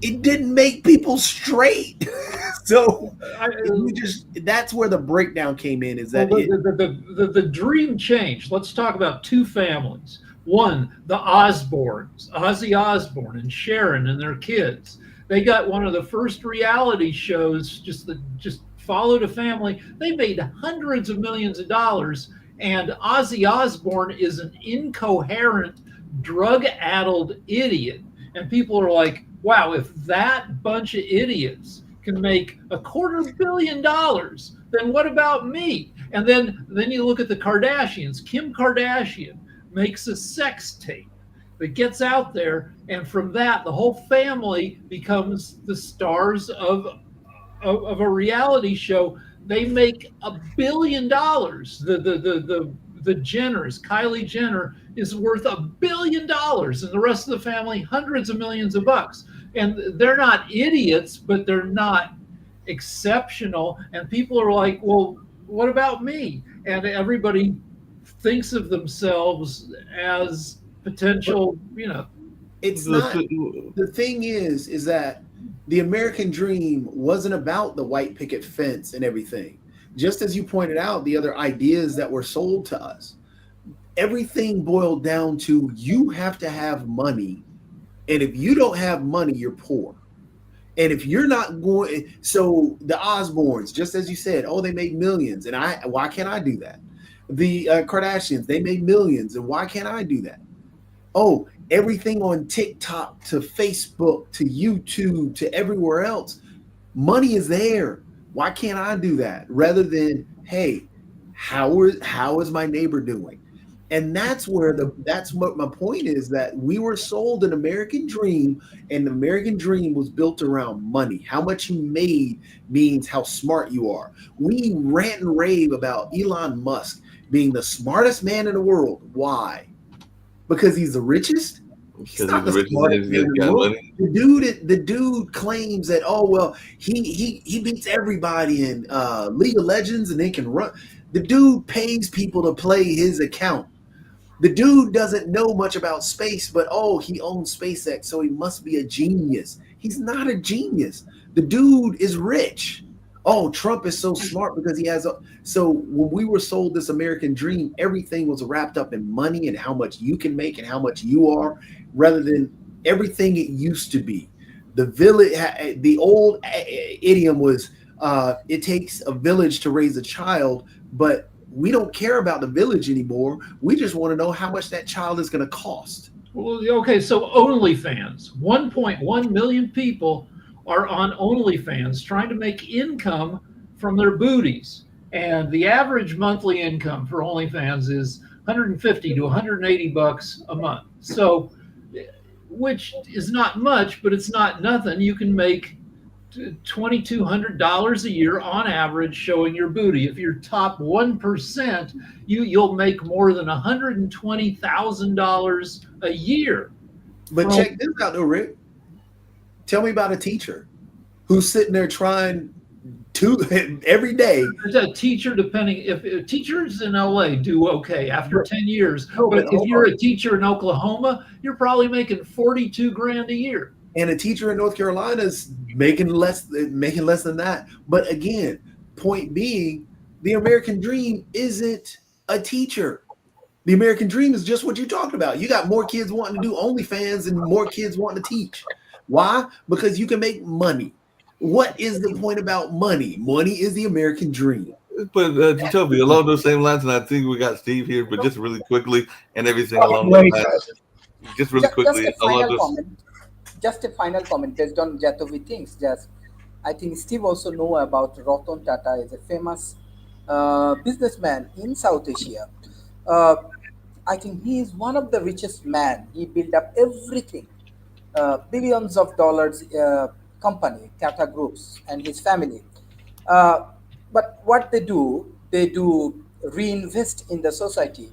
It didn't make people straight. So that's where the breakdown came in, is that the dream changed. Let's talk about two families. One, the Osbournes, Ozzy Osbourne and Sharon and their kids. They got one of the first reality shows, just followed a family. They made hundreds of millions of dollars, and Ozzy Osbourne is an incoherent, drug-addled idiot. And people are like, wow, if that bunch of idiots can make $250 million, then what about me? And then you look at the Kardashians. Kim Kardashian makes a sex tape that gets out there, and from that, the whole family becomes the stars of a reality show. They make $1 billion. The Jenners, Kylie Jenner, is worth $1 billion, and the rest of the family hundreds of millions of bucks. And they're not idiots, but they're not exceptional. And people are like, well, what about me? And everybody thinks of themselves as potential, It's not. The thing is that the American dream wasn't about the white picket fence and everything. Just as you pointed out, the other ideas that were sold to us, everything boiled down to, you have to have money. And if you don't have money, you're poor. And if you're not going, so the Osbournes, just as you said, oh, they made millions. And why can't I do that? The Kardashians, they made millions. And why can't I do that? Oh, everything on TikTok to Facebook to YouTube to everywhere else, money is there. Why can't I do that? Rather than, hey, how is my neighbor doing? And that's what my point is, that we were sold an American dream, and the American dream was built around money. How much you made means how smart you are. We rant and rave about Elon Musk being the smartest man in the world. Why? Because he's the richest? He's not the smartest man in the world. The dude claims that, oh, well, he beats everybody in League of Legends and they can run. The dude pays people to play his account. The dude doesn't know much about space, but he owns SpaceX, so he must be a genius. He's not a genius. The dude is rich. Oh, Trump is so smart because he has so when we were sold this American dream, everything was wrapped up in money and how much you can make and how much you are, rather than everything it used to be. The village, the old idiom was, it takes a village to raise a child, but we don't care about the village anymore. We just want to know how much that child is going to cost. Well, okay, so OnlyFans, 1.1 million people are on OnlyFans trying to make income from their booties. And the average monthly income for OnlyFans is 150 to 180 bucks a month. So, which is not much, but it's not nothing. You can make $2,200 a year on average showing your booty. If you're top 1%, you'll make more than $120,000 a year. But check this out, though, Rick. Tell me about a teacher who's sitting there trying to every day. There's a teacher, depending if teachers in LA do okay after 10 years, but if you're a teacher in Oklahoma, you're probably making 42 grand a year. And a teacher in North Carolina is making less than that. But again, point being, the American dream isn't a teacher. The American dream is just what you talked about. You got more kids wanting to do OnlyFans and more kids wanting to teach. Why? Because you can make money. What is the point about money? Money is the American dream. But Jacoby, along those same lines, and I think we got Steve here, but just really quickly and everything along those lines. Just really quickly. Just a final comment based on Jatovi things. I think Steve also know about Ratan Tata is a famous businessman in South Asia. I think he is one of the richest man. He built up everything, billions of dollars company, Tata Groups, and his family. But what they do reinvest in the society.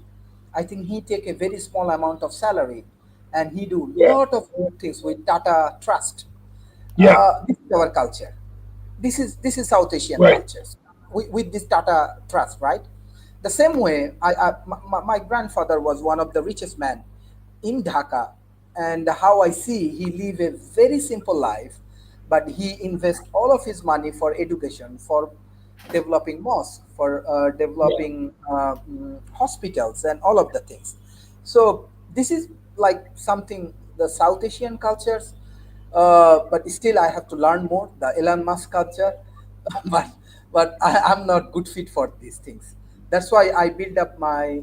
I think he take a very small amount of salary, and he do lot of good things with Tata Trust. This is our culture. This is South Asian cultures with this Tata Trust, right? The same way, my grandfather was one of the richest men in Dhaka, and how I see he live a very simple life, but he invests all of his money for education, for developing mosques, for developing hospitals, and all of the things. So this is like something the South Asian cultures, but still I have to learn more the Elon Musk culture, but I'm not good fit for these things. That's why I build up my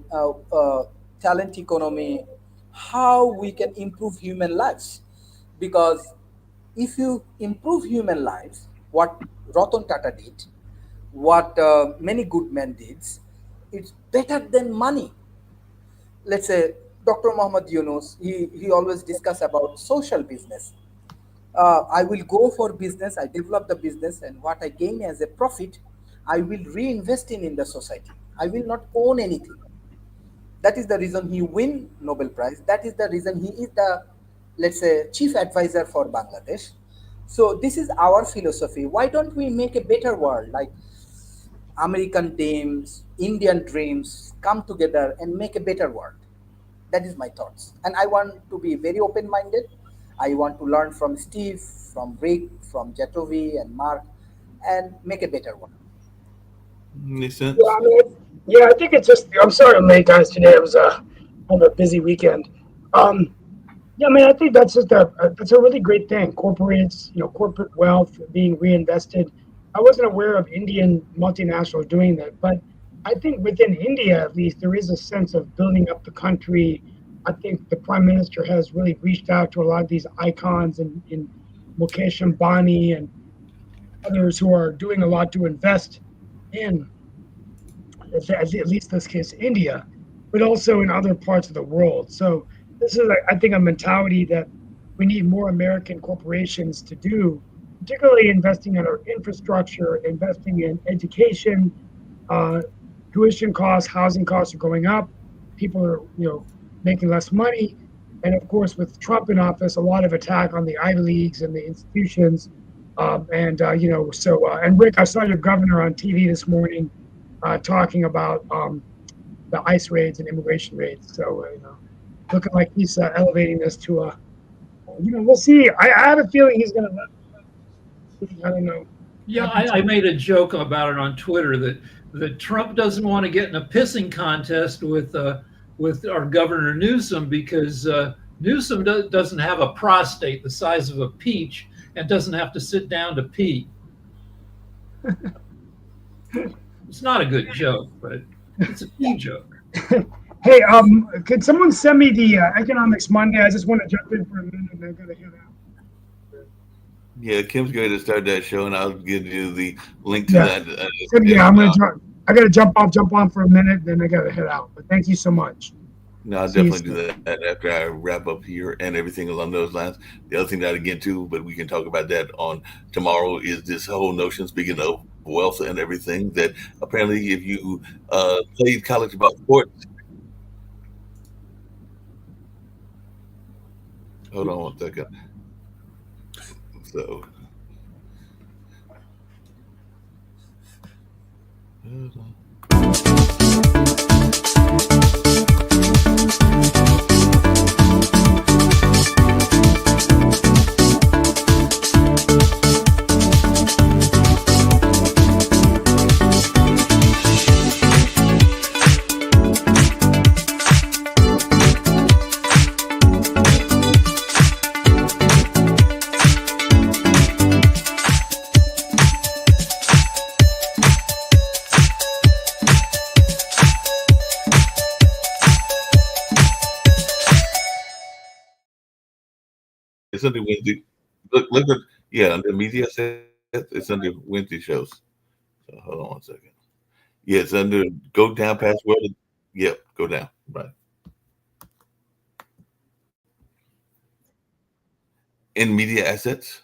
talent economy, how we can improve human lives. Because if you improve human lives, what Ratan Tata did, what many good men did, it's better than money. Let's say Dr. Muhammad Yunus, he always discuss about social business. I will go for business, I develop the business, and what I gain as a profit, I will reinvest in the society. I will not own anything. That is the reason he win Nobel Prize. That is the reason he is the, let's say, chief advisor for Bangladesh. So this is our philosophy. Why don't we make a better world? Like American dreams, Indian dreams come together and make a better world. That is my thoughts. And I want to be very open-minded. I want to learn from Steve, from Rick, from Jatovi and Mark, and make a better world. Makes sense. Yeah, I think it's just. I'm sorry I'm late, guys. Today it was on a busy weekend. I think that's just that's a really great thing. Corporate wealth being reinvested. I wasn't aware of Indian multinationals doing that, but I think within India, at least, there is a sense of building up the country. I think the Prime Minister has really reached out to a lot of these icons in Mukesh Ambani and others who are doing a lot to invest in, at least this case, India, but also in other parts of the world. So this is, I think, a mentality that we need more American corporations to do, particularly investing in our infrastructure, investing in education. Tuition costs, housing costs are going up. People are, making less money. And of course, with Trump in office, a lot of attack on the Ivy Leagues and the institutions. And Rick, I saw your governor on TV this morning talking about the ICE raids and immigration raids. So, looking like he's elevating this to we'll see. I have a feeling he's going to, I don't know. Yeah, I made a joke about it on Twitter that Trump doesn't want to get in a pissing contest with our Governor Newsom because Newsom doesn't have a prostate the size of a peach and doesn't have to sit down to pee. It's not a good joke, but it's a pee joke. Hey, could someone send me the Economics Monday? I just want to jump in for a minute and I gotta head out. Yeah, Kim's going to start that show, and I'll give you the link to that. I'm gonna. I gotta jump on for a minute, then I gotta head out. But thank you so much. No, I'll See you definitely do soon. that after I wrap up here and everything along those lines. The other thing that I get to, but we can talk about that on tomorrow, is this whole notion, speaking of wealth and everything, that apparently if you played college ball sports, hold on one second. So, hold on. It's under Wednesday. Look at, yeah, under media set. It's under Wednesday shows. So hold on one second. Yeah, it's under go down past where the, yep, go down. Right. In media assets.